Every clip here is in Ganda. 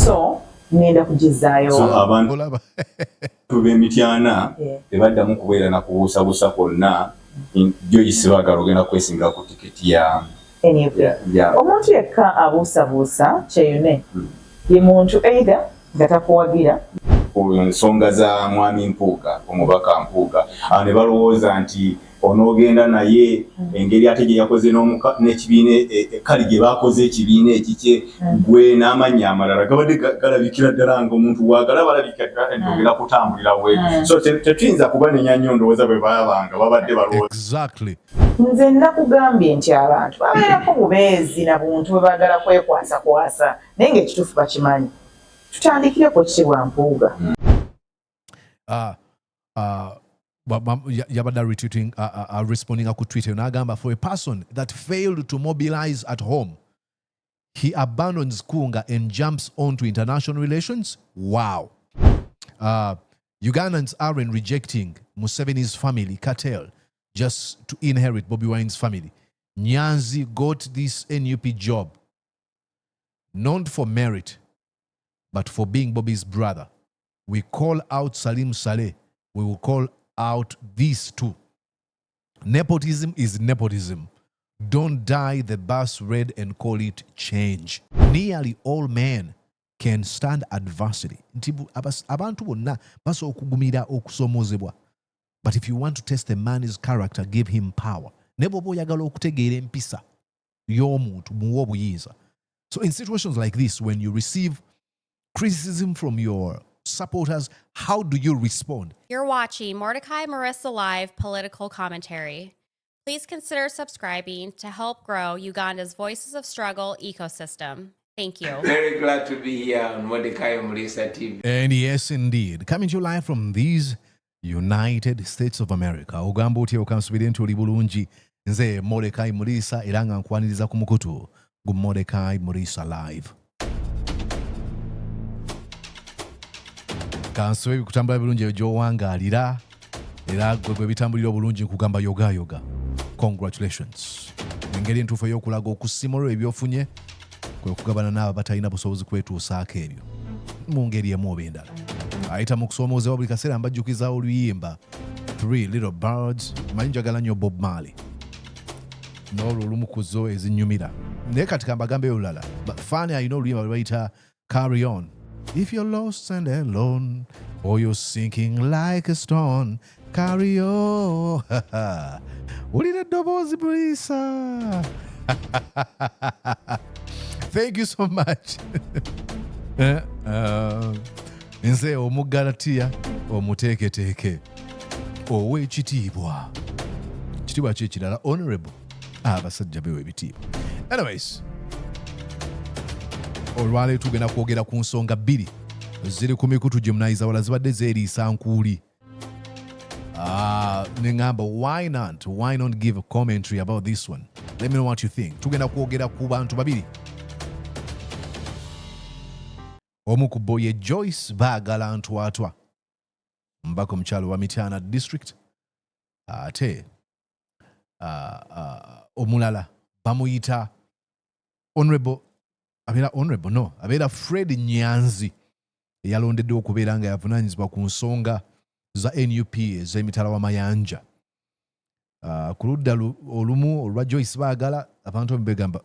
so ngenda kugizaayo so abantu b'emityana tebaddamu kubeera na kubuusabuusa kwonna. Joyce Bagala ogenda kwesingira ku tiketi ya omuntu yekka abuusabuusa kyeyune ye muntu either nga takuwagira ku nsonga za mwami Mpuuga, omubaka Mpuuga, ne balowooza nti onoogenda naye engeri ate gye yakoze n'ekibiina kali gye baakoze ekibiina ekikye gwe n'amannya amalala gabadde galabikira ddala ng'omuntu waagala balabika ogenda kutambulira bwe. So tetuyinza kubanenya nnyo ndowooza bwe baabanga babadde balowooza. Nze nakugambye nti abantu babeerako bubeezi na buntu bwe baagala kwekwasakwasa naye ng'ekituufu bakimanyi. Tutandikireko kitibwa Mpuuga. Yabada retweeting, responding to Twitter. Nagamba, for a person that failed to mobilize at home, he abandons Kunga and jumps onto international relations. Wow. Ugandans aren't rejecting Museveni's family cartel just to inherit Bobi Wine's family. Nyanzi got this NUP job not for merit, but for being Bobby's brother. We call out Salim Saleh. We will call out these two. Nepotism is nepotism. Don't dye the bus red and call it change. Nearly all men can stand adversity. Abantu bonna basobola okugumira okusomozebwa. But if you want to test a man's character, give him power. Ne bw'oba oyagala okutegeera empisa y'omuntu muwa obuyinza. So in situations like this, when you receive criticism from your supporters, how do you respond? You're watching Mordecai Marissa Live Political Commentary. Please consider subscribing to help grow Uganda's Voices of Struggle ecosystem. Thank you. Very glad to be here on Mordecai Marissa TV. And yes, indeed. Coming to you live from these United States of America. Ogambo uti okansubire ntuli bulungi. Nze Mordecai Marissa era nga nkwaniriza ku mukutu. Gu Mordecai Marissa Live. Kansobe kutambula bulungi ejo wangalira era gwe bitambulira bulungi kugamba yoga. Congratulations. Engeri entuufu y'okulaga okusimula ebyofunye kwe kugabana n'abo batalina busobozi kwetuusaako ebyo mu ngeri emu oba endala. Ayita mu kusoomoozebwa buli kaseera mbajjukizaawo oluyimba Three Little Birds. Manyi njagala nnyo Bob Marley n'olwo olumu ku zo ezinnyumira naye kati kambagambe olulala faani alina oluyimba lwe bayita Carry On. If you're lost and alone, or you're sinking like a stone, carry on. Ulina dobozi Marissa. Thank you so much. Nze omugalatia omuteeketeeke ow'ekitiibwa. Kitiibwa kye kirala honorable abasajja bewe ebitiibwa. Anyways, olwaleero tugenda kwogera ku nsonga bbiri ziri ku mikutu gye munayiza wala zibadde zeeriisa nkuuli. Nengamba why not give a commentary about this one? Let me know what you think. Tugenda kwogera ku bantu babiri. Omu ku bo ye Joyce Bagala Ntwatwa, mbaka omukyalo wa Mityana District. Ate omulala bamuyita abeera Fred Nyanzi eyalondeddwa okubeera nga yavunaanyizibwa ku nsonga za NUP ez'emitala w'amayanja. Ku ludda olumu olwa Joyce Bagala abantu begamba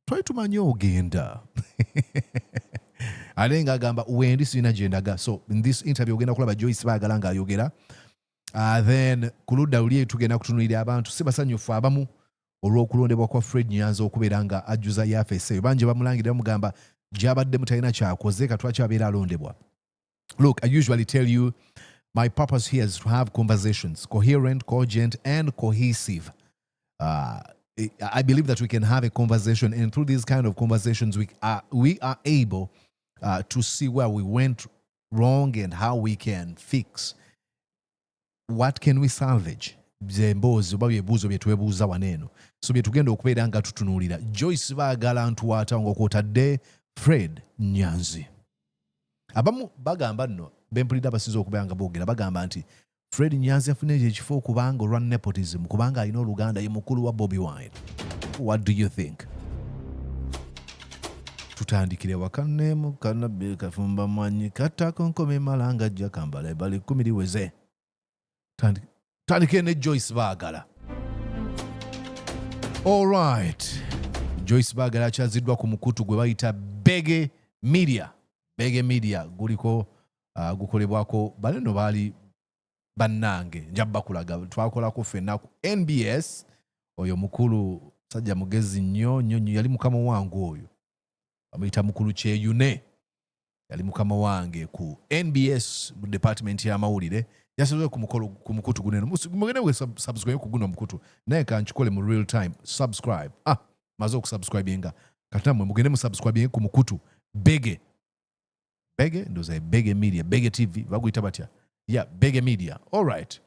twali tumanyi ogenda ate ng'agamba wendi sirina gye ndaga. So in this interview ogenda kulaba Joyce Bagala ng'ayogera. Then ku ludda luli tugenda kutunuulira abantu si basanyufu abamu olw'okulondebwa kwa Fred Nyanzi okubeera nga ajjuza yafeesi eyo. Bangi bamulangirira mugamba gy'abadde mutalina kyakoze katwaki abeera alondebwa. Look, I usually tell you my purpose here is to have conversations, coherent, cogent, and cohesive. I believe that we can have a conversation, and through these kind of conversations, we are able to see where we went wrong and how we can fix. What can we salvage? Zemboozi oba byebuuzo bye twebuuza waneeno. So bye tugenda okubeera nga tutunuulira. Joyce Bagala Ntwatwa ng'okwotadde Fred Nyanzi. Abamu bagamba nno bempulidde abasinze okubeera nga boogera bagamba nti Fred Nyanzi afunye ekifo kubanga olwa nepotism kubanga alina oluganda ye mukulu wa Bobi Wine. What do you think? tutandikire wakanemu kanabe kafumba mwanyi katako nkome malanga jja kambala ebali 10 liweze. Tandikire ne Joyce Bagala. All right. Joyce Bagala akyaziddwa ku mukutu gwe bayita Bege Media. Bege Media guliko gukolebwako baleno baali bannange njabba kulaga twakolako ffenna ku NBS. Oyo mukulu sajja mugezi nnyo yali mukama wangu oyo. Amuyita mukulu Kyeyune. Yali mukama wange ku NBS mu department ya mawulire. Yasizwe ku mukutu guneno. Mugende we subscribe ku guno mukutu. Naye kanchikole mu real time. Subscribe. Mazo ku subscribinga. Katamwe mugende mu subscribing ku mukutu. Bege ndoza Bege Media, Bege TV baguyita batya. Yeah, Bege Media. All right.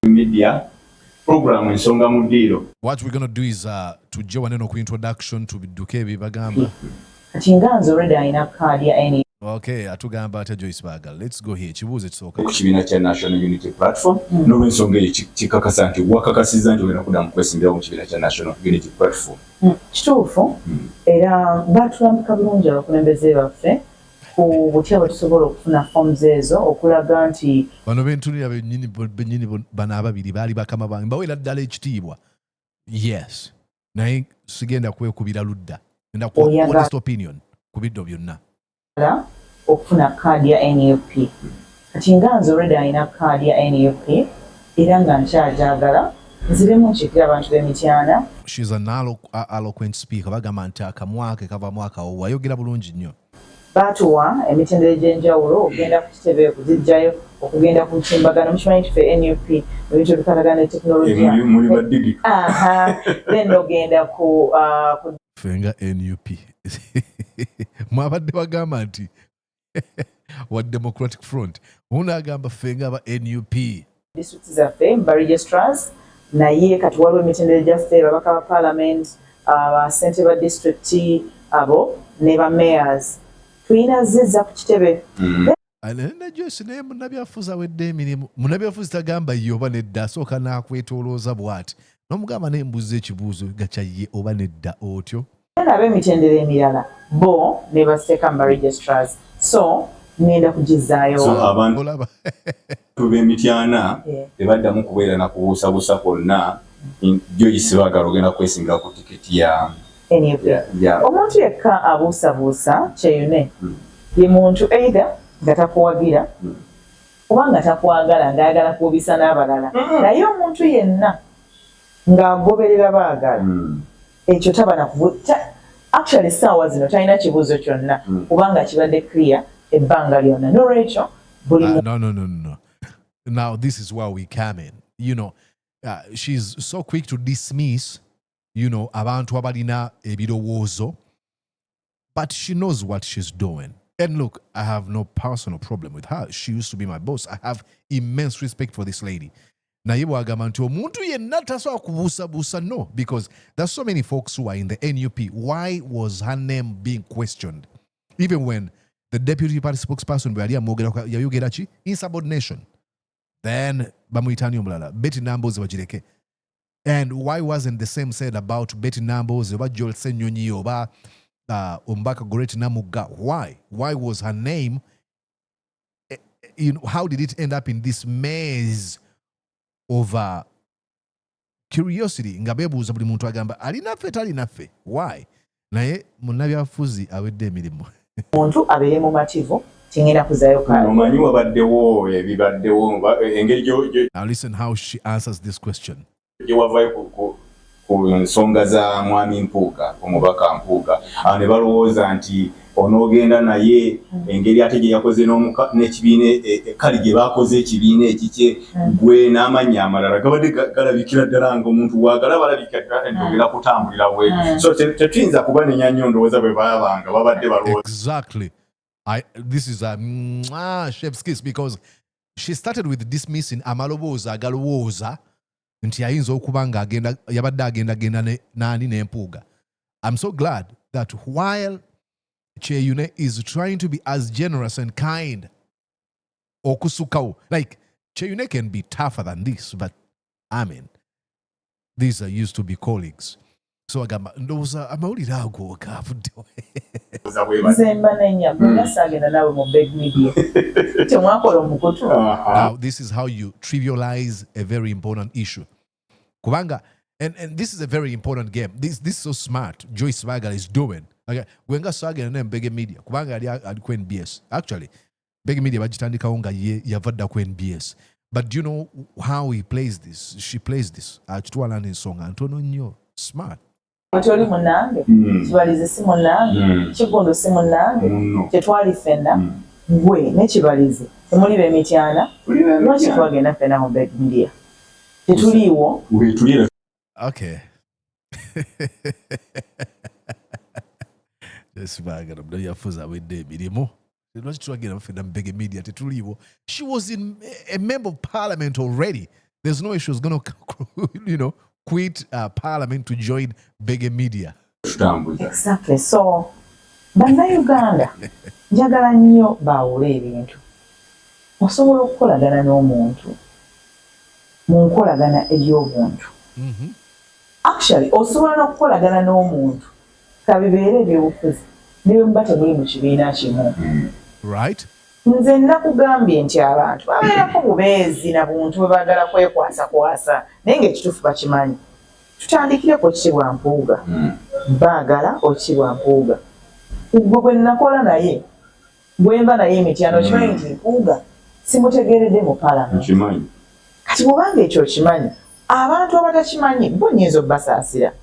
Media program ensonga mu ddiiro. What we're going to do is tujje waneno ku introduction to biduke bagamba. Chinganzo already alina card ya any. Okay, atugamba ate Joyce Bagala. Let's go here. Kibuuze kisooka. Ekibiina kya National Unity Platform n'olw'ensonga eyo kikakasa nti wakakasizza nti ogenda kuddamu kwesimbirawo mu kibiina kya National Unity Platform. Kituufu era batulambika bulungi abakulembeze baffe ku butya bwe tusobola okufuna forms ezo okulaga nti bano bentunira bennyini bano ababiri baali bakama bange mbawera ddala ekitiibwa. Yes. Naye sigenda kwekubira ludda. Ngenda kuwa honest opinion ku biddo byonna. Okufuna kaadi ya NUP. Kati nga nze already alina kaadi ya NUP era nga nkyajagala nziremu nkiikira abantu b'emityana. She's an eloquent speaker. Bagamba nti akamwake kava mwaka wayogera bulungi nnyo. Batuwa emitendera egy'enjawulo ogenda ku kitebe okuzijjayo okugenda ku ntimbagano mukimanyi ffe NUP ebintu bikalagana ne tekinologiya. Muli baddigi. Then ogenda ku Fenga NUP. Mwabadde bagamba nti wa Democratic Front. Unagamba fenga ba NUP. District zaffe ba registrars naye kati waliwo emitendera gyaffe babaka ba parliament abasente ba district abo ne ba mayors. Tulina zizza ku kitebe. Na Joyce naye munnabyafuzi awedde emirimu. Munnabyafuzi tagamba ye oba nedda asooka n'akwetolooza bw'ati. N'omugamba naye mbuuza ekibuuzo gakya ye oba nedda otyo. N'ab'emitendera emirala bo ne basiteeka mu ba registrars. So ngenda kugizaayo. So abantu b'emityana tebaddamu kubeera na kubuusabuusa kwonna. Joyce Bagala ogenda kwesinga ku tiketi ya NUP. Omuntu yekka abuusabuusa Kyeyune ye muntu either nga takuwagira oba nga takwagala ng'ayagala kuubisa n'abalala. Naye omuntu yenna ng'agoberera baagala ekyo taba na kuvuta. Actually essaawa zino talina kibuuzo kyonna kubanga kibadde clear ebbanga lyonna. N'olwekyo buli No. Now this is where we come in. You know, she's so quick to dismiss, you know, abantu abalina ebirowoozo, but she knows what she's doing. And look, I have no personal problem with her. She used to be my boss. I have immense respect for this lady. Naye bwagamba nti omuntu yenna tasobola kubuusabuusa. No, because there's so many folks who are in the NUP. Why was her name being questioned? Even when the deputy party spokesperson bwe yali amwogera yayogera ki? Insubordination. Then bamuyitani omulala Betty Namboze bagireke. And why wasn't the same said about Betty Namboze oba Joel Ssenyonyi oba Ombaka Goreti Namuga? Why was her name, you know, how did it end up in this maze of curiosity? Nga beebuuza buli muntu agamba alinaffe talinaffe. Why? Naye munnabyafuzi awedde emirimu. Muntu abeere mumativu tingenda kuzaayo kaali. Omanyi wabaddewo ebibaddewo engeri Now listen how she answers this question. gye wavaayo ku nsonga za mwami Mpuuga, omubaka Mpuuga. Ne balowooza nti onoogenda naye engeri ate gye yakoze n'ekibiina kali gye baakoze ekibiina ekikye gwe n'amannya amalala gabadde galabikira ddala ng'omuntu waagalaba alabika ogenda kutambulira bwe. So tetuyinza kubanenya nnyo ndowooza bwe baabanga babadde balowooza. Exactly. This is a chef's kiss, because she started with dismissing amaloboozi agalowooza nti ayinza okuba nga yabadde agenda nani n'Empuuga. I'm so glad that while Kyeyune is trying to be as generous and kind, okusukawo, like Kyeyune can be tougher than this, but I mean, these are used to be colleagues. So agamba ndowooza amawulire ago gaavuddewo. Nze mba nenya bwena saagenda nawe mu big media. Temwakola omukutu. Now this is how you trivialize a very important issue. Kubanga, and this is a very important game. This is so smart. Joyce Bagala is doing. Okay, gwenga saagenda naye mu big media. Kubanga ali ku NBS. Actually, big media bagitandikawo nga yavadda ku NBS. But do you know how he plays this? She plays this. Akitwala n'ensonga ntono nnyo. Smart. Oli munange, kibalize si munange, kigundu si munange, kyetwali ffenna, gwe ne kibalize. Temuli b'emityana, lwaki twagenda ffenna mu big media? Tetuliiwo. Okay. Joyce Bagala mna yafuza awedde emirimu. Lwaki twagenda ffenna mu big media tetuliiwo? She was a member of parliament already. There's no way she was going to, quit parliament to join big media. Exactly. So, bannayuganda njagala nnyo baawule ebintu. Osobola okukolagana n'omuntu mu nkolagana ey'obuntu. Actually, osobola n'okukolagana n'omuntu kabibeere ebyobufuzi ne bwe muba temuli mu kibiina kimu. Right? Nze nakugambye nti abantu babeerako bubeezi na buntu bwe baagala kwekwasakwasa naye ng'ekituufu bakimanyi. Tutandikireko Kibwa Mpuuga. Baagala Kibwa Mpuuga. Gwe bwe nakola naye, bwe mba naye emityano okimanyi nti Mpuuga simutegeeredde mu Parliament. Kati bw'obanga ekyo okimanyi, abantu abatakimanyi bo nnyinza obbasaasira.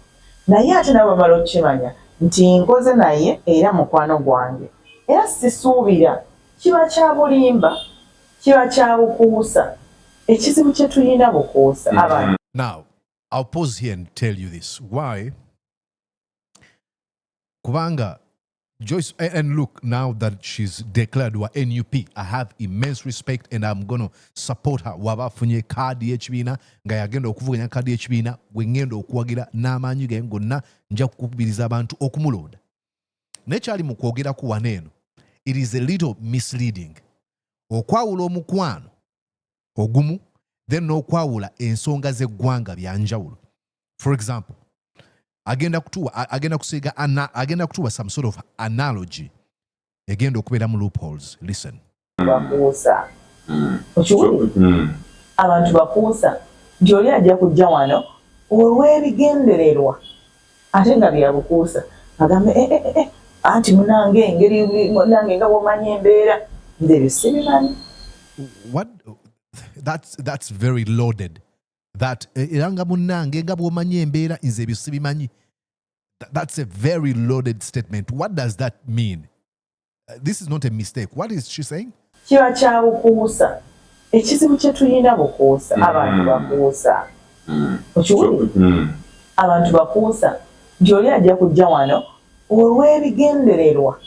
Naye ate nabo bamala okukimanya nti nkoze naye era mukwano gwange. Era sisuubira kiba kya bulimba, kiba kya bukuusa. Ekizibu kye tulina bukuusa abantu. Now, I'll pause here and tell you this. Why? Kubanga, Joyce, and look, now that she's declared wa NUP, I have immense respect and I'm going to support her. Waba funye kadi HBina, nga yagenda okuvuganya kadi HBina, wengendo okuwagira n'amaanyi ge gonna nja kukubiriza abantu okumulonda. Nekyali mu kwogera ku waneeno, it is a little misleading. Okwawula omukwano ogumu, then n'okwawula ensonga z'eggwanga byanjawulo. For example, agenda kutuwa some sort of analogy. Agenda okubeera mu loopholes. Listen. Bakuusa. Okiwulira? Abantu bakuusa. Nti oli ajja kujja wano olw'ebigendererwa. Ate nga bya bukuusa. Agambe anti munange engeri munange nga bw'omanyi embeera. Nze ebyo sibimanyi. What? That's very loaded. That iranga munange nga bw'omanyi embeera nze ebyo sibimanyi. That's a very loaded statement. What does that mean? This is not a mistake. What is she saying? Kiba kya bukuusa. Ekizibu kye tulina bukuusa. Abantu bakuusa. Okiwulira? Abantu bakuusa. Nti oli ajja kujja wano olw'ebigendererwa.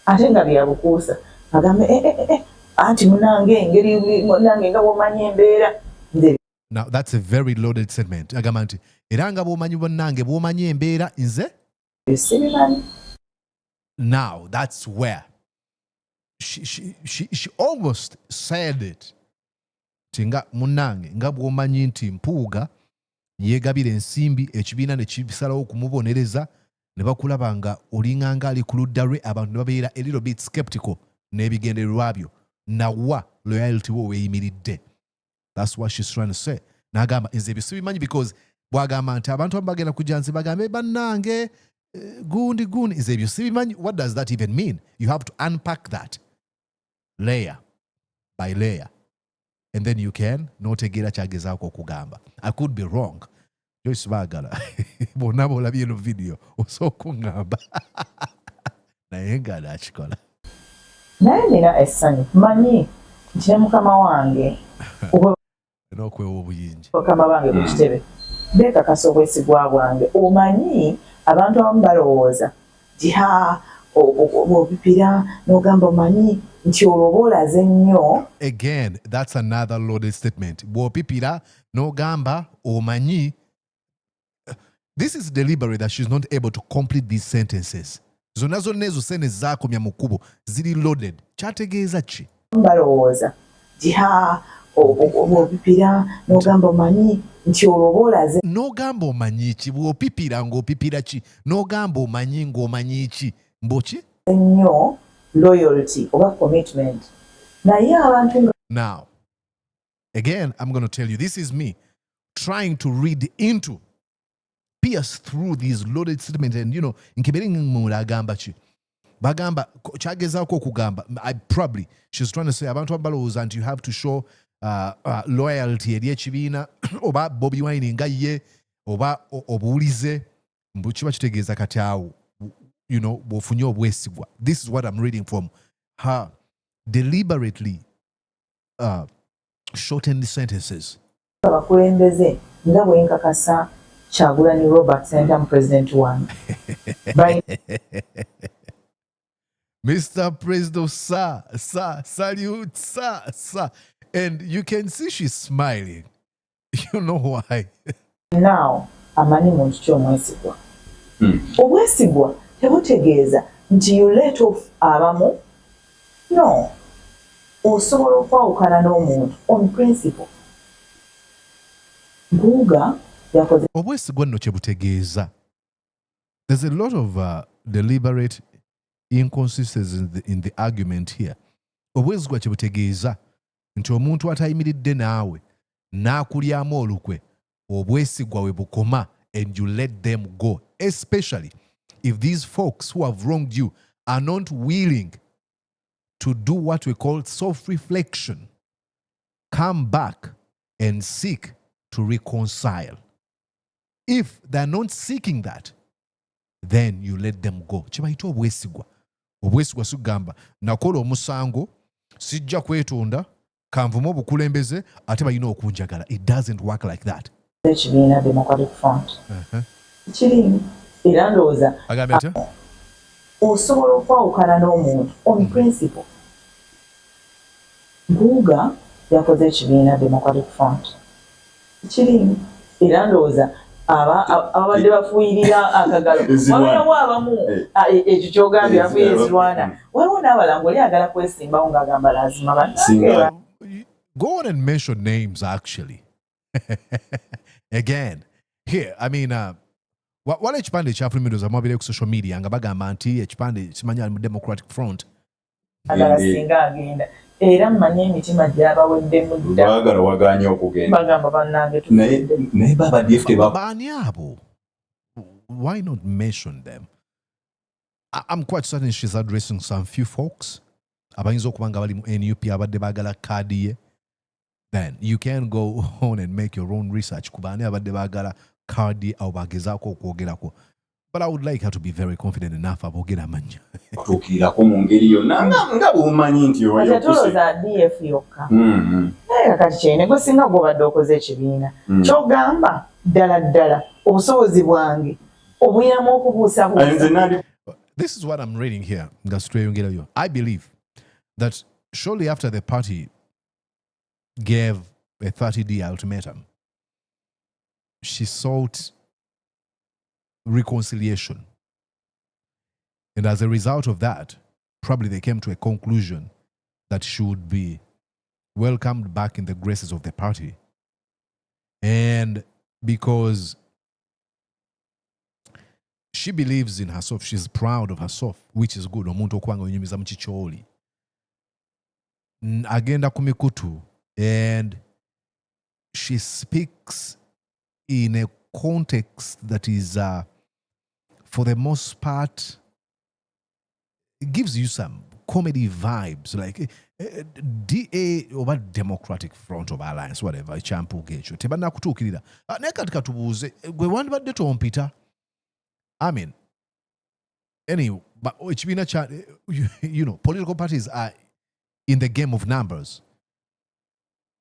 Ate nga bya bukuusa. Agambe anti munange engeri munange nga bw'omanyi embeera. Now, that's a very loaded statement. Agamba nti era nga bw'omanyi bonnange bw'omanyi embeera nze. Now, that's where she almost said it. Tinga munnange nga bw'omanyi nti Mpuuga yeegabira ensimbi ekibiina ne kibisalawo okumubonereza ne bakulaba nga olinganga ali ku ludda lwe abantu ne babeera a little bit skeptical n'ebigendererwa byo nawa loyalty wo weeyimiridde. That's what she's trying to say. Nagamba nze ebyo sibimanyi because bwagamba nti abantu bagenda kujja nze bagambe bannange gundi nze ebyo sibimanyi. What does that even mean? You have to unpack that layer by layer and then you can notegeera kyagezaako okugamba. I could be wrong. Joyce Bagala bonna boolabye eno video osooka oŋŋamba naye nga nakikola. Naye nina essanyu manyi nti ne mukama wange n'okwewa obuyinji mukama wange ku kitebe beekakasa obwesigwa bwange. Omanyi abantu abamu balowooza nti bw'opipira n'ogamba omanyi nti olwo boolaze nnyo. Again, that's another loaded statement. Bw'opipira n'ogamba omanyi. This is deliberate that she's not able to complete these sentences. Zonna ezo sentences zaakomya mu kkubo ziri loaded. Kyategeeza ki? Balowooza nti bw'opipira n'ogamba omanyi nti olwo oba olaze n'ogamba omanyi ki bw'opipira ng'opipira ki n'ogamba omanyi ng'omanyi ki mboki nnyo loyalty oba commitment naye abantu nga now again I'm going to tell you this is me trying to read into pierce through these loaded statements and nkebere ng'umuntu agamba ki bagamba kyagezaako okugamba probably she's trying to say abantu abalowooza nti you have to show loyalty eri ekibiina oba Bobi Wine nga ye oba obuwulize mbu kiba kitegeeza kati awo bw'ofunye obwesigwa. This is what I'm reading from her deliberately shortened sentences. abakulembeze nga bwe nkakasa Kyagulanyi Robert Sentamu president wange Mr. President, sir, salute, sir. And you can see she's smiling. You know why? now amanyi muntu ki omwesigwa obwesigwa tebutegeeza nti you let off abamu no osobola okwawukana n'omuntu on principle Mpuuga yakoze obwesigwa nno kye butegeeza. There's a lot of deliberate inconsistencies in the argument here. Obwesigwa kye butegeeza nti omuntu atayimiridde naawe n'akulyamu olukwe obwesigwa we bukoma and you let them go, especially if these folks who have wronged you are not willing to do what we call self-reflection, come back and seek to reconcile. If they're not seeking that, then you let them go. Kibayita obwesigwa. Obwesigwa sigamba nakola omusango sijja kwetonda kanvumu obukulembeze ate balina okunjagala. It doesn't work like that. ekibiina Democratic Front kirimu era ndowooza Agambye atya? osobola okwawukana n'omuntu on principle Mpuuga yakoze ekibiina Democratic Front kirimu era ndowooza ababadde bafuuyirira akagalo wabeerawo abamu ekyo kyogambye bafuuyira ezirwana waliwo n'abalala oli ayagala kwesimbawo ng'agamba lazima bannange Go on and mention names actually. Again, here, I mean, wala ekipande ekyafulumiroza mwabire ku social media nga bagamba nti ekipande kimanya mu Democratic Front agala singa agenda era mmanyi emitima gy'abawedde mudda baagala waganya okugenda bagamba bannange naye babadde baani abo? Why not mention them? I'm quite certain she's addressing some few folks abayinza okuba nga bali mu NUP abadde baagala kaadi ye. Then you can go on and make your own research kubaani abadde baagala kaadi abo bagezaako okwogerako. But I would like her to be very confident enough aboogera amannya. tukiirako mu ngeri yonna nga bw'omanyi nti oyo tolooza DF yokka naye kakati kyene gwe singa gw'obadde okoze ekibiina ky'ogamba ddala obusobozi bwange obuyinamu okubuusabuusa. This is what I'm reading here. I believe that shortly after the party gave a 30-day ultimatum, she sought reconciliation. And as a result of that, probably they came to a conclusion that she would be welcomed back in the graces of the party. And because she believes in herself, she's proud of herself, which is good. Omuntu okwanga onyumiza mu kikyoli. Agenda ku mikutu, and she speaks in a context that is, for the most part, it gives you some comedy vibes, like DA oba Democratic Front of Alliance, whatever, Mpuuga ekyo tebanakutuukirira. Naye kati katubuuze, gwe wandibadde tompita? I mean, anyway, but ekibiina kya, political parties are in the game of numbers.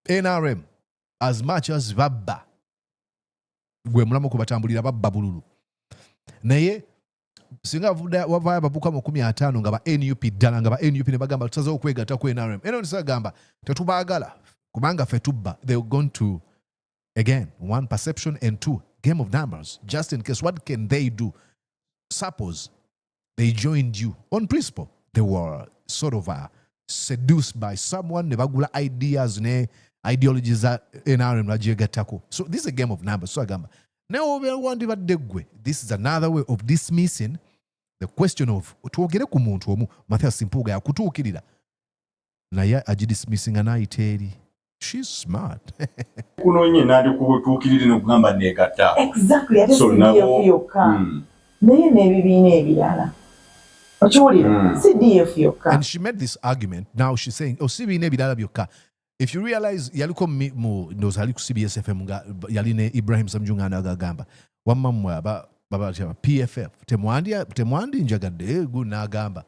NRM, as much as babba, gwe mulamu kubatambulira babba bululu. Naye singa wavaayo abavubuka 50 nga ba NUP ddala nga ba NUP ne bagamba tusazeewo okwegatta ku NRM. Eno nisagamba tetubaagala kubanga ffe tubba. They're going to, again, one, perception, and two, game of numbers. Just in case, what can they do? Suppose they joined you on principle. They were sort of seduced by someone, ne bagula ideas, ne ideologies za NRM bagyegattako. So this is a game of numbers. So agamba naye obeera wandibadde ggwe. This is another way of dismissing the question of twogere ku muntu omu Mathias Mpuuga yakutuukirira naye agidismissinga n'ayita eri. She's smart. Kunonye nandi kubutuukirire n'okugamba neegatta. Exactly. Ate si DF yokka. Naye n'ebibiina ebirala. Okiwulira? Si DF yokka. And she made this argument. Now she's saying, oh, si biina ebirala byokka. If you realize, yaliko mu ndoza ali ku CBS FM yali ne Ibrahim Samjunga n'agamba wamma mmwe baba PFF temwandi njagadde gu n'agamba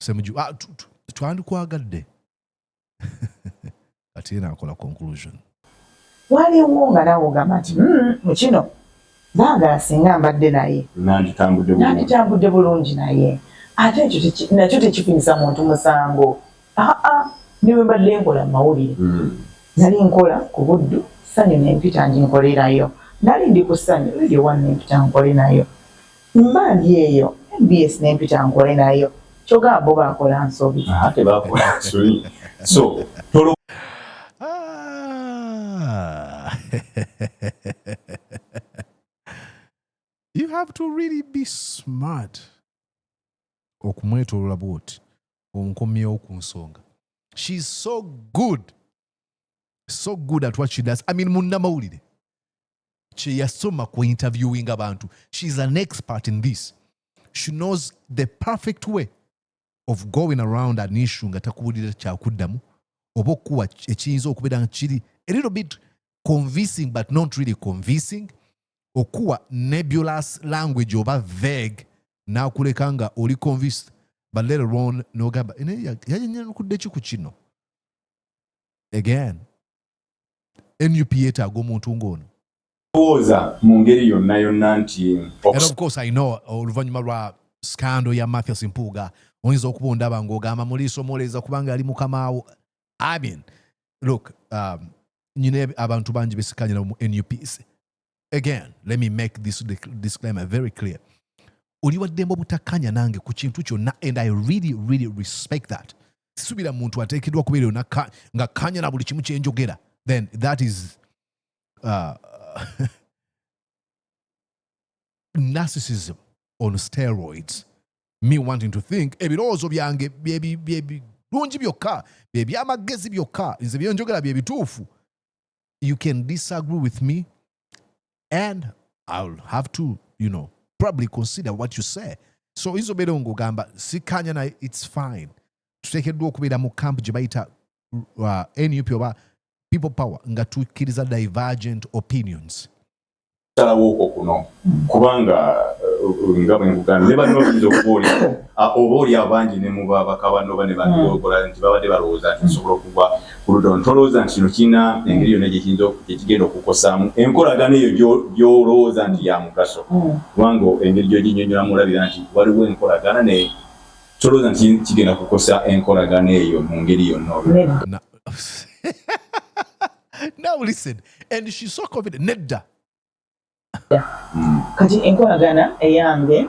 Semju twandikwagadde. Ati yena akola conclusion. Waliwo nga nawe ogamba nti mu kino baagala singa mbadde naye nanditambudde bulungi naye ate ekyo nakyo tekifunisa muntu musango. Niwe mbadde nkola mu mawulire nali nkola ku Buddu ssanyu nempita nkolerayo nali ndi ku ssanyu Radio 1 nempita nkole nayo mba ndi eyo MBS nempita nkole nayo kyogamba bo baakola nsobi. Tebakola nsobi. So you have to really be smart okumwetolola bwoti omukomyewo ku nsonga. She's so good at what she does. I mean, munnamawulire kye yasoma ku interviewing abantu. She's an expert in this. She knows the perfect way of going around an issue nga takuwulira kyakuddamu oba okuwa ekiyinza okubeera nga kiri a little bit convincing but not really convincing, okuwa nebulous language oba vague n'akuleka nga oli convinced but later on n'ogamba yayanyanukudde ki ku kino. Again, NUP yeetaaga omuntu ng'ono. Mu ngeri yonna yonna nti and of course I know oluvannyuma lwa scandal ya Mathias Mpuuga oyinza okuba ondaba ng'ogamba muliiso mwoleza kubanga ali mukamaawo. I mean, look, nyine abantu bangi besikanyira mu NUP. Again, let me make this disclaimer very clear. Oli waddembe obutakanya nange ku kintu kyonna, and I really, really respect that. Sisubira muntu ateekeddwa kubeera nga kanya na buli kimu kyenjogera. Then that is narcissism on steroids. Me wanting to think ebirowoozo byange birungi byokka, by'amagezi byokka, nze byenjogera bye bituufu. You can disagree with me and I'll have to, probably consider what you say. So izo beera ng'ogamba sikanya na it's fine. Tuteekeddwa okubeera mu camp gye bayita NUP oba people power nga tukkiriza divergent opinions. Salawo okuno kubanga nga bwe nkugamba ne bano oyinza okuba oli abangi ne muba bakabano ne bandogola nti babadde balowooza nti nsobola okuva ku ludda ntolowooza nti kino kirina engeri yonna gyekigenda okukosaamu enkolagana eyo gy'olowooza nti ya mugaso kubanga engeri gy'oginnyonnyolamu olabira nti waliwo enkolagana ne tolowooza nti kigenda kukosa enkolagana eyo mu ngeri yonna. Now listen, and she's so confident. Nedda. Kati enkolagana eyange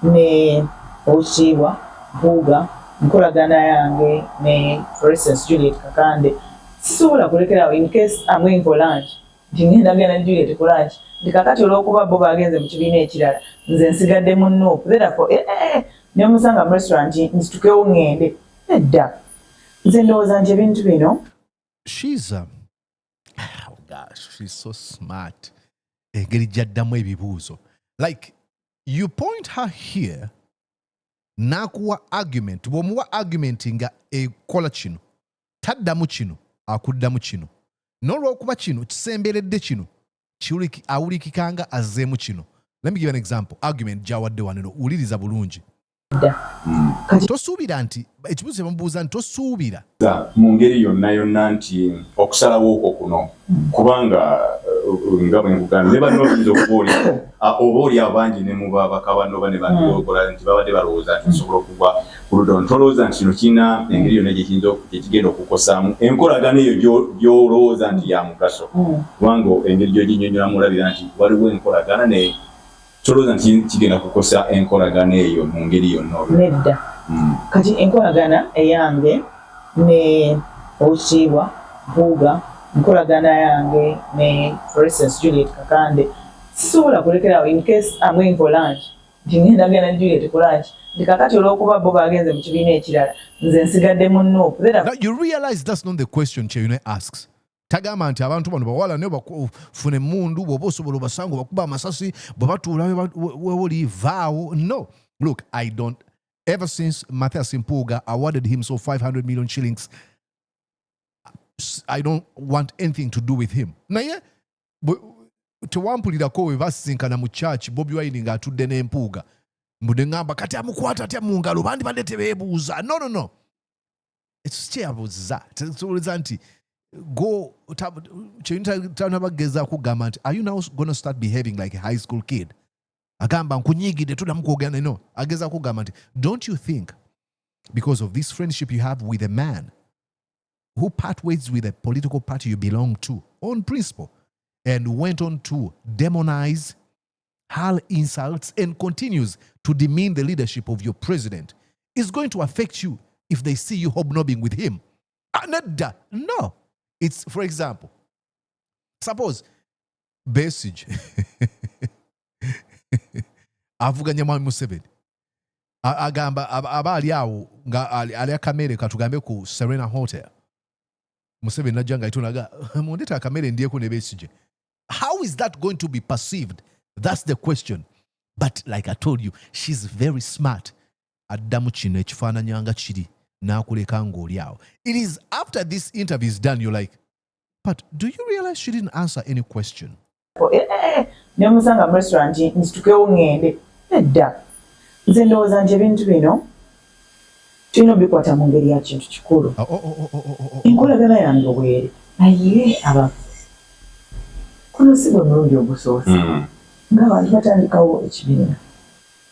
ne Ochiwa Mpuuga, enkolagana yange ne for instance Juliet Kakande, sisobola kulekerawo in case I'm going for lunch nti ngenda genda Juliet ku lunch nti kakati olw'okuba bo bagenze mu kibiina ekirala nze nsigadde mu Nuupu therefore ne musanga mu restaurant nsitukewo ngende. Nedda, nze ndowooza nti ebintu bino she's oh gosh, she's so smart. Engeri gy'addamu ebibuuzo. Like, you point her here, n'akuwa argument. Bw'omuwa argument nga ekola kino, taddamu kino, akuddamu kino. N'olw'okuba kino, kisemberedde kino, awulikikanga azzeemu kino. Let me give an example. Argument gy'awadde wano, wuliriza bulungi. Tosuubira nti, ekibuuzo bamubuuza nti tosuubira. Mu ngeri yonna yonna nti okusalawo okwo kuno kubanga nga bwe nkugamba ne bano oyinza okuba oli abangi ne muba bakabano ne bandogola nti babadde balowooza nti nsobola okuva ku ludda ntolowooza nti kino kirina engeri yonna gyekigenda okukosaamu enkolagana eyo gy'olowooza nti ya mugaso kubanga engeri gy'oginnyonnyolamu olabira nti waliwo enkolagana ne tolowooza nti kigenda kukosa enkolagana eyo mu ngeri yonna. Nedda. Kati enkolagana eyange ne Ochiwa Mpuuga, nkolagana yange ne for instance Juliet Kakande sisobola kulekerawo in case I'm going for lunch nti ngenda genda Juliet ku lunch ndikakati olw'okuba bo bagenze mu kibiina ekirala nze nsigadde mu Nuupu. Now you realize that's not the question Cheyune asks. Tagamba nti abantu bano bawala ne bakufune mundu bwoba osobola obasango bakuba amasasi bwe batuula wewoli vaawo. No, look, I don't. Ever since Mathias Mpuuga awarded him so 500 million shillings, I don't want anything to do with him. Naye tewampulirako we basisinkana mu church Bobi Wine ng'atudde ne Mpuuga mbudde ngamba kati amukwata atya mu ngalo bandi badde tebeebuuza. No. It's kyeyabuuza tetuwuliza nti go tanabageza kugamba nti are you now going to start behaving like a high school kid? Agamba nkunyigide tuddamu kwogera. No, ageza kugamba nti don't you think because of this friendship you have with a man who part ways with a political party you belong to on principle and went on to demonize, hurl insults, and continues to demean the leadership of your president is going to affect you if they see you hobnobbing with him? No. It's, for example, suppose Besigye avuganya Mwami Museveni agamba abali awo nga ali akamere katugambe ku Serena Hotel. Museveni najja nga itunaga mundeta akamere ndiyeko ne Besigye. How is that going to be perceived? That's the question. But like I told you, she's very smart. Addamu kino ekifaananyanga kiri n'akuleka ng'oli awo. It is after this interview is done, you're like, but do you realize she didn't answer any question? Ne musanga mu restaurant nsitukewo ngende edda nze ndowooza nti ebintu bino tulina obikwata mu ngeri ya kintu kikulu. Enkolagana yange obwere naye abafu kuno si gwe mulundi ogusoose ng'abantu batandikawo ekibiina.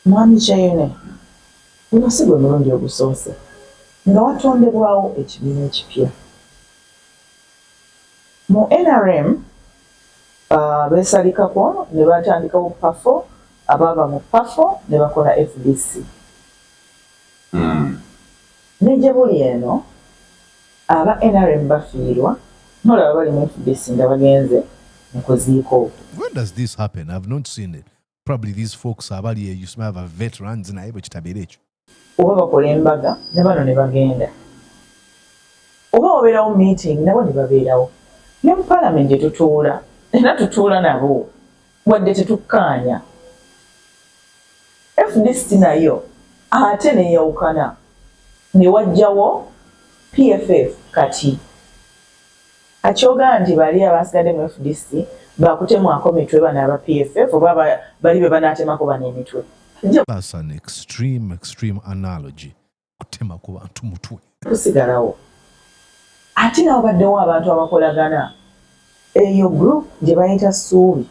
Mwami Cheyune guno si gwe mulundi ogusoose nga watondebwawo ekibiina ekipya mu NRM. Beesalikako ne batandikawo PAFO, abaava mu PAFO ne bakola FDC. Nejje buli eno aba NRM bafiirwa nolaba bali mu FDC nga bagenze mu kuziiko. When does this happen? I've not seen it. Probably these folks abali you smell have veterans naye bwe kitabeera ekyo. Oba bakola embaga ne bano ne bagenda. Oba wabeerawo meeting nabo ne babeerawo. Ne mu parliament gye tutuula era tutuula nabo wadde tetukkaanya. FDC nayo ate neyawukana ne wajjawo PFF kati. Akyogaa nti bali abasigadde mu FDC bakutemwako mitwe bano aba PFF oba bali be banaatemako bano emitwe. That's an extreme analogy. Kutema ku bantu mutwe. Tusigalawo. Ate nawo baddewo abantu abakolagana. Eyo group gye bayita Ssuubi.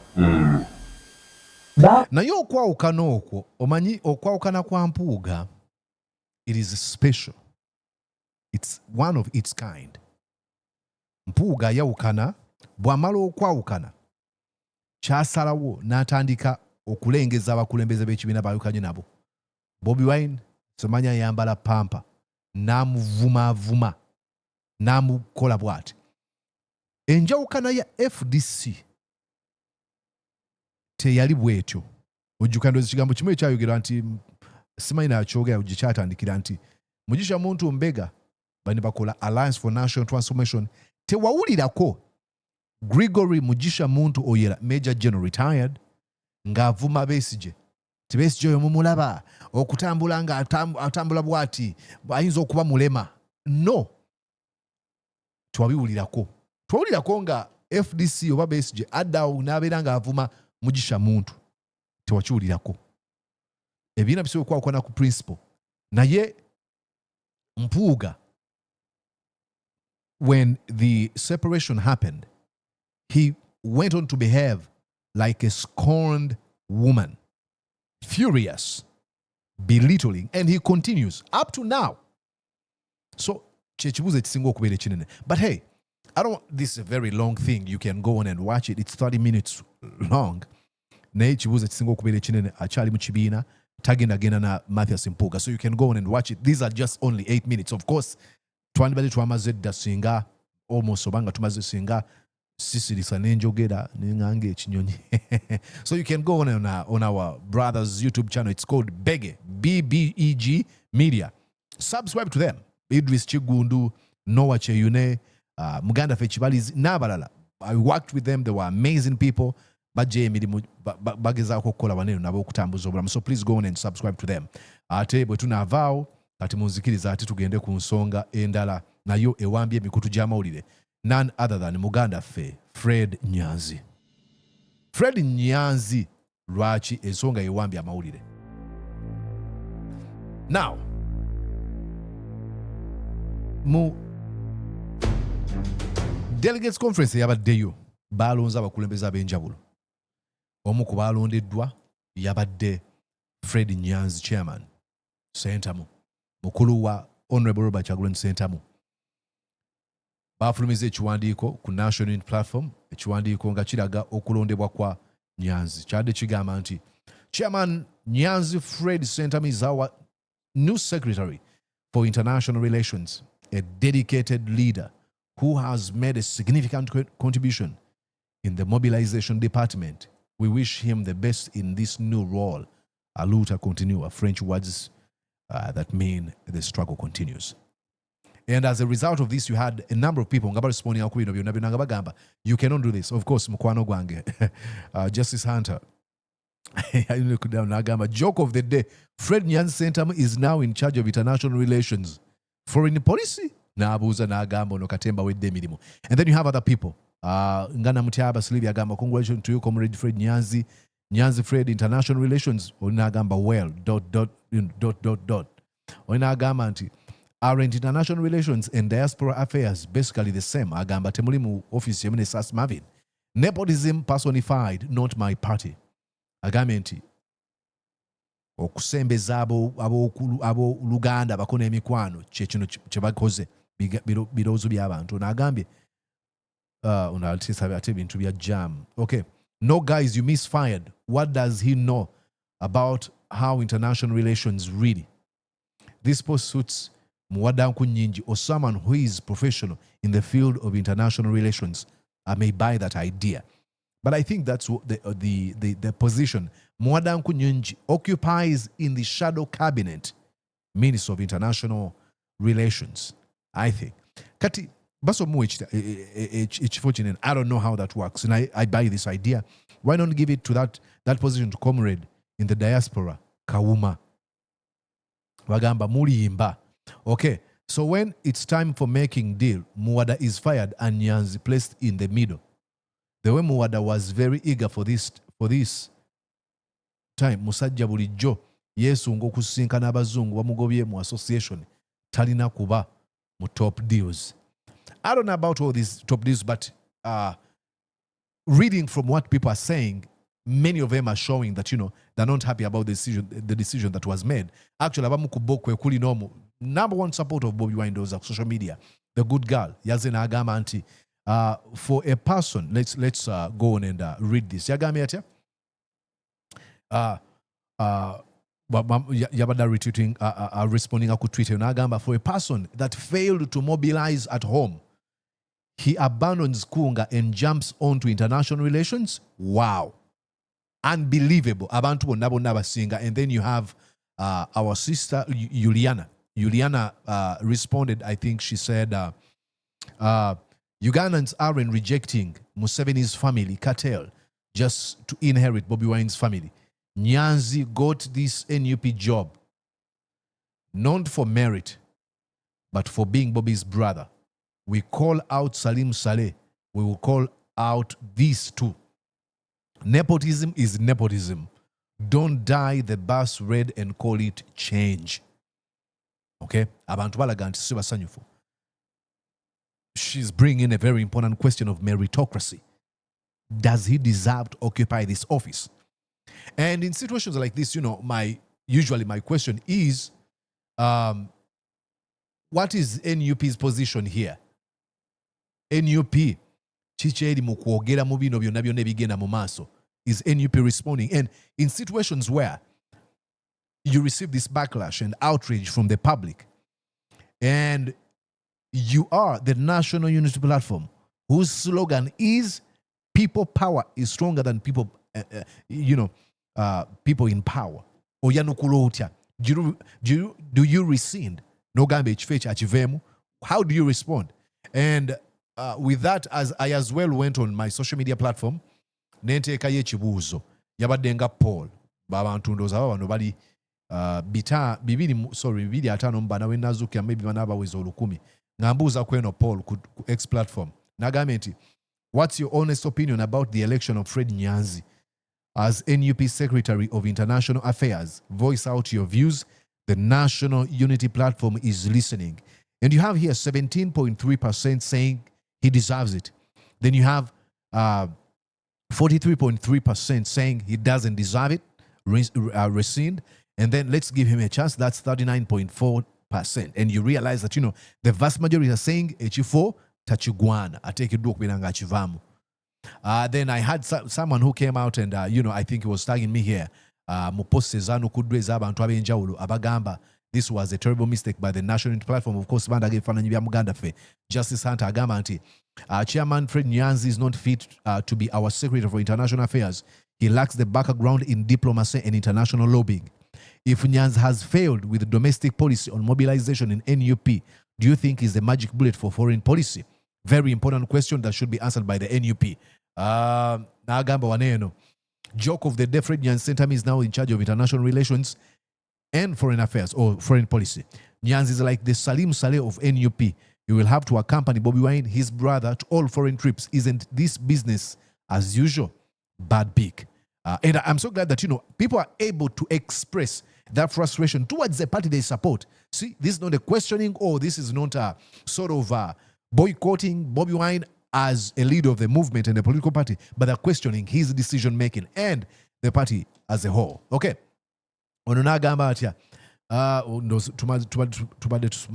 Naye okwawukana okwo omanyi okwawukana kwa Mpuuga, it is special. It's one of its kind. Mpuuga yawukana bw'amala okwawukana kyasalawo n'atandika okulengeza abakulembeze b'ekibiina bawukanye nabo. Bobi Wine semanya yambala pampa n'amuvumaavuma n'amukola bw'ati. Enjawukana ya FDC teyali bwetyo. Ojjukira ekigambo kimu ekyayogerwa nti simanyi nakyogera gikyatandikira nti Mugisha Muntu Mbega bani bakola Alliance for National Transformation tewawulirako Gregory Mugisha Muntu Oyera, Major General retired, ng'avuma Besigye. Besigye oyo mumulaba okutambula nga atambula bwati ayinza okuba mulema. No, twabiwulirako. Twawulirako nga FDC oba Besigye addawo n'abeera ng'avuma Mugisha Muntu. Tewakiwulirako. Ebiina bisobola okwawukana ku principle. Naye Mpuuga, when the separation happened, he went on to behave like a scorned woman, furious, belittling, and he continues up to now. So, but hey, I don't want this is a very long thing. You can go on and watch it. It's 30 minutes long. Tagenda again na Mathias Mpuuga. So you can go on and watch it. These are just only 8 minutes. Of course, twandibali twamaze dasinga almost obanga tumaze singa sisirisa nenjogera nenganga ekinyonyi. So you can go on our brother's YouTube channel. It's called Bege, BBEG Media. Subscribe to them. Idris Chigundu, Noah Cheyune, Muganda Fechibaliz, Nabalala. I worked with them. They were amazing people. So please go on and subscribe to them. Ate bwe tunavaawo kati munzikiriza ate tugende ku nsonga endala nayo ewambye emikutu gy'amawulire. None other than Muganda ffe Fred Nyanzi. Fred Nyanzi lwaki ensonga ewambye amawulire. Now, mu Delegates Conference yabaddeyo balonze abakulembeze ab'enjawulo. Omu ku balondeddwa yabadde Fred Nyanzi chairman Sentamu, mukulu wa Honorable Robert Kyagulanyi Sentamu. Bafulumiza ekiwandiiko ku National Unity Platform, ekiwandiiko nga kiraga okulondebwa kwa Nyanzi. Kyadde kigamba nti Chairman Nyanzi Fred Sentamu is our new secretary for international relations, a dedicated leader who has made a significant contribution in the mobilization department. We wish him the best in this new role. A luta continua, French words that mean the struggle continues. And as a result of this, you had a number of people responding. You cannot do this. Of course, Mukwano Gwange, Justice Hunter. Joke of the day. Fred Nyanzi Sentamu is now in charge of international relations, foreign policy. And then you have other people. Ngana Mutiaba Sylvia Gamba, congratulations to you, Comrade Fred Nyanzi. Nyanzi Fred, international relations. Oinagamba well. ... Oinagamba anti. Our international relations and diaspora affairs basically the same. Agamba temulimu office yemine sas Marvin. Nepotism personified, not my party. Agamba nti okusembeza abo Uganda bakona emikwano kyekino kyebakoze birowoozo by'abantu. Nagambye unalitisabe ate ebintu bya jam. Okay. No, guys, you misfired. What does he know about how international relations really? This post suits Muwadanku Nyingi or someone who is professional in the field of international relations. I may buy that idea. But I think that's what the position Muwadanku Nyingi occupies in the shadow cabinet, Minister of International Relations, I think. Kati, baso mu echifochinen, I don't know how that works. And I buy this idea. Why not give it to that position to comrade in the diaspora, Kawuma? Wagamba Muliyimba. Okay, so when it's time for making deal, Muwada is fired and Nyanzi placed in the middle. The way Muwada was very eager for this time, Musajja bulijjo yesunga okusinkana abazungu bamugobye mu association talina kuba mu top deals. I don't know about all these top deals, but reading from what people are saying, many of them are showing that, they're not happy about the decision that was made. Actually, abamu kubokwe kuli nomu. Number one supporter of Bobby Wine on social media, the good girl, Yazena Agama Auntie. For a person, let's go on and read this. Yagami atia? Yabada retweeting, responding to Twitter. Nagamba, for a person that failed to mobilize at home, he abandons Kunga and jumps onto international relations. Wow. Unbelievable. Abantu bonabo nabasinga. And then you have our sister, Juliana. Juliana responded, I think she said, Ugandans aren't rejecting Museveni's family cartel just to inherit Bobby Wine's family. Nyanzi got this NUP job, not for merit, but for being Bobby's brother. We call out Salim Saleh. We will call out these two. Nepotism is nepotism. Don't dye the bus red and call it change. Okay? Abantu balaga nti si basanyufu. She's bringing a very important question of meritocracy. Does he deserve to occupy this office? And in situations like this, usually my question is, what is NUP's position here? NUP, chicheri mukwogera mu bino byonna byonna ebigenda mu maaso. Is NUP responding? And in situations where you receive this backlash and outrage from the public, and you are the National Unity Platform, whose slogan is people power is stronger than people, people in power. Oyanukulo otya. Do you rescind? No gambe chifechi achivemu. How do you respond? And with that, as I as well went on my social media platform, nenteeka yechibuuzo yabaddenga Paul babantu ndooza bano bali bibiri ataano mu bana wenazuukira maybe bana abaweza 10 nga mbuuza kweno Paul ku X platform n'agambye nti what's your honest opinion about the election of Fred Nyanzi as NUP Secretary of International Affairs? Voice out your views. The National Unity Platform is listening. And you have here 17.3% saying he deserves it. Then you have 43.3% saying he doesn't deserve it, rescind. And then let's give him a chance. That's 39.4%. And you realize that, the vast majority are saying H4 Tachiguana. I take it chivamu. Then I had someone who came out and, I think he was tagging me here. Abagamba. This was a terrible mistake by the National Unity Platform. Of course, Justice Hunter Agamanti. Chairman Fred Nyanzi is not fit to be our Secretary for International Affairs. He lacks the background in diplomacy and international lobbying. If Nyanzi has failed with domestic policy on mobilization in NUP, do you think is the magic bullet for foreign policy? Very important question that should be answered by the NUP. Nagamba waneno. Joke of the day, Fred Nyanzi Centre is now in charge of international relations and foreign affairs or foreign policy. Nyanzi is like the Salim Saleh of NUP. You will have to accompany Bobby Wine, his brother, to all foreign trips. Isn't this business as usual? Bad big. And I'm so glad that, people are able to express that frustration towards the party they support. See, this is not a questioning or this is not a sort of boycotting Bobby Wine as a leader of the movement and the political party, but they're questioning his decision making and the party as a whole. Okay. Ononagamba atya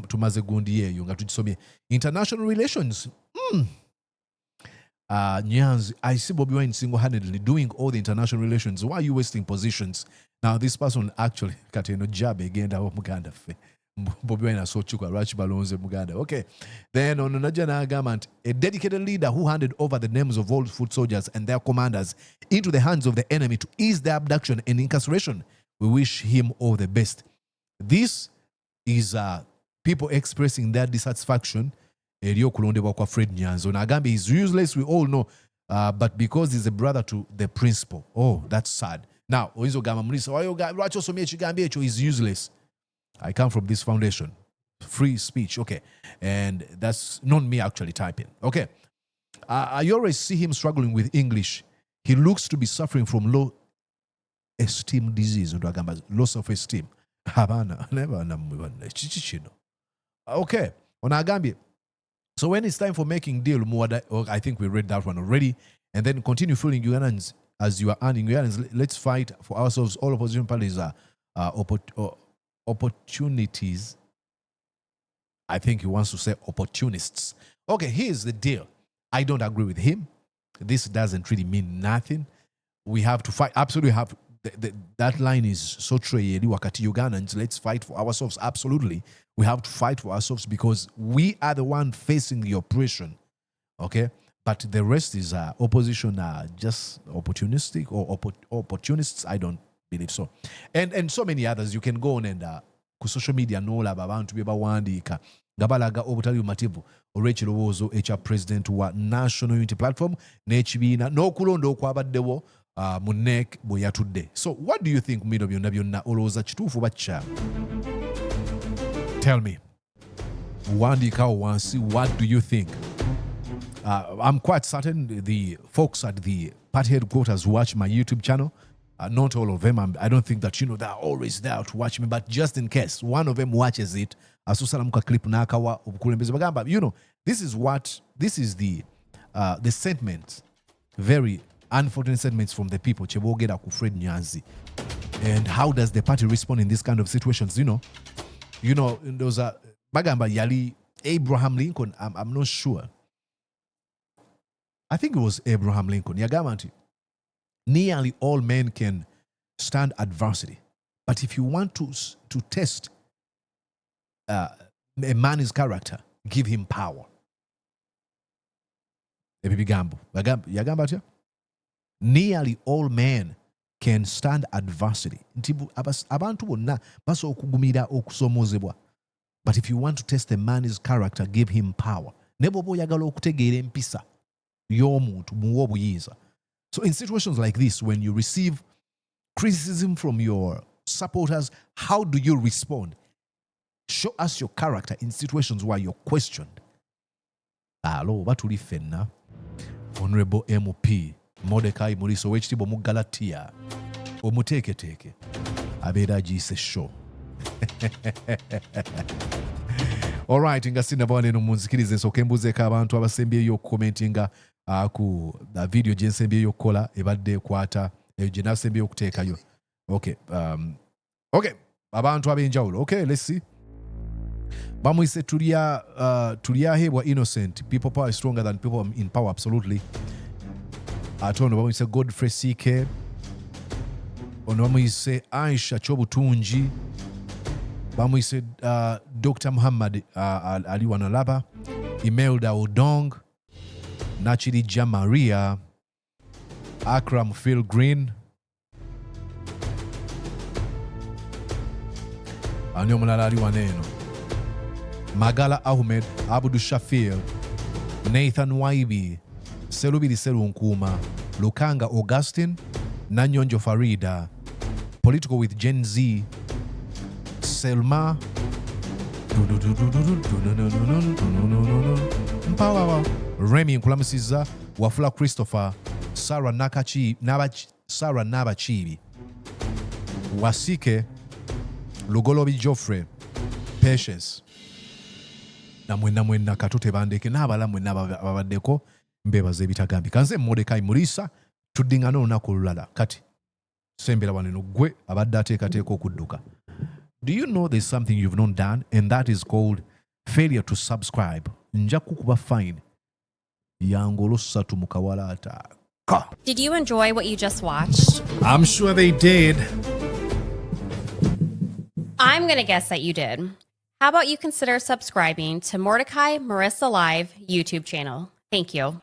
tumaze gundi yeyo nga tugisomye international relations. Nyanzi, I see Bobby Wine single-handedly doing all the international relations. Why are you wasting positions? Now this person actually kateno job egenda wa Muganda fe. Bobby Wine asochukwa lwaki balonze Muganda. Okay. Then on Najana Agament, a dedicated leader who handed over the names of all foot soldiers and their commanders into the hands of the enemy to ease their abduction and incarceration. We wish him all the best. This is people expressing their dissatisfaction. Fred Nyanzi. Nagambi is useless, we all know. But because he's a brother to the principal. Oh, that's sad. Now, he's useless. I come from this foundation. Free speech. Okay. And that's not me actually typing. Okay. I always see him struggling with English. He looks to be suffering from low esteem disease. Low self-esteem. Okay. Onagambi. So when it's time for making deal, I think we read that one already. And then continue fooling Ugandans as you are earning Ugandans. Let's fight for ourselves. All opposition parties are opportunities. I think he wants to say opportunists. Okay, here's the deal. I don't agree with him. This doesn't really mean nothing. We have to fight. Absolutely have. That line is so true. Wakati Ugandans, let's fight for ourselves. Absolutely. We have to fight for ourselves because we are the one facing the oppression. Okay? But the rest is opposition just opportunistic or opportunists. I don't believe so. And so many others. You can go on and ku social media nola babantu bebawandika ngabalaga obutali mativu olw'ekirowoozo ekya president wa National Unity Platform n'ekibiina n'okulonda okwabaddewo mu NEC bwe yatudde. So what do you think mino byonna byonna olowooza kituufu oba kikyamu? Tell me. Wandikawo wansi, what do you think? I'm quite certain the folks at the party headquarters watch my YouTube channel. Not all of them. I don't think that, they're always there to watch me. But just in case one of them watches it, clip nakawa, this is the sentiment, very unfortunate sentiments from the people. Chebogera ku Fred Nyanzi. And how does the party respond in these kind of situations? Those are Bagamba Yali, Abraham Lincoln. I'm not sure. I think it was Abraham Lincoln. Yagamanti. Nearly all men can stand adversity. But if you want to test a man's character, give him power. ebyo bigambo yagamba atya nearly all men can stand adversity nti abantu bonna basobola okugumira okusomoozebwa but if you want to test a man's character give him power ne bw'oba oyagala okutegeera empisa y'omuntu muwa obuyinza. So in situations like this, when you receive criticism from your supporters, how do you respond? Show us your character in situations where you're questioned. Alo batuli fenna Honorable MP Mordecai Muriso w'ekitiibwa mu Galatia omuteeketeeke abeera agiise show. Alright, nga sinnabawa eno munzikirize nsooka embuuzeeko abantu abasembyeyo okukomentinga ku video gye nsembyeyo okukola ebadde ekwata eyo gye nasembyeyo okuteekayo. Okay, abantu ab'enjawulo. Okay, let's see. Bamwise tulyaheebwa innocent. People power is stronger than people in power, absolutely. Ate ono bamwise Godfrey CK. Ono bamwise Aisha Chobutungi. Bamwise Dr. Muhammad Ali Wanalaba. Imelda Odong. Nachirija Maria. Akram Phil Green. Ani omulala ali waneeno. Magala Ahmed, Abdu Shafir, Nathan Waibi, Selubiri Selunkuma, Lukanga Augustine, Nanyonjo Farida, Political with Gen Z, Selma, Remy Nkulamusiza, Wafula Christopher, Sarah Nabachibi, Wasike, Lugolobi Joffrey, Patience, namwenna katute bandeke n'abala mwenna ababaddeko mbeebaza ebitagambika. Nze Mordecai Muriisa tuddingana olunaku olulala kati sembera waneno gwe abadde ateekateeka okudduka. Do you know there's something you've not done and that is called failure to subscribe? Nja kukuba fine yangolo 3 mu kawalaata. Did you enjoy what you just watched? I'm sure they did. I'm going to guess that you did. How about you consider subscribing to Mordecai Marissa Live YouTube channel? Thank you.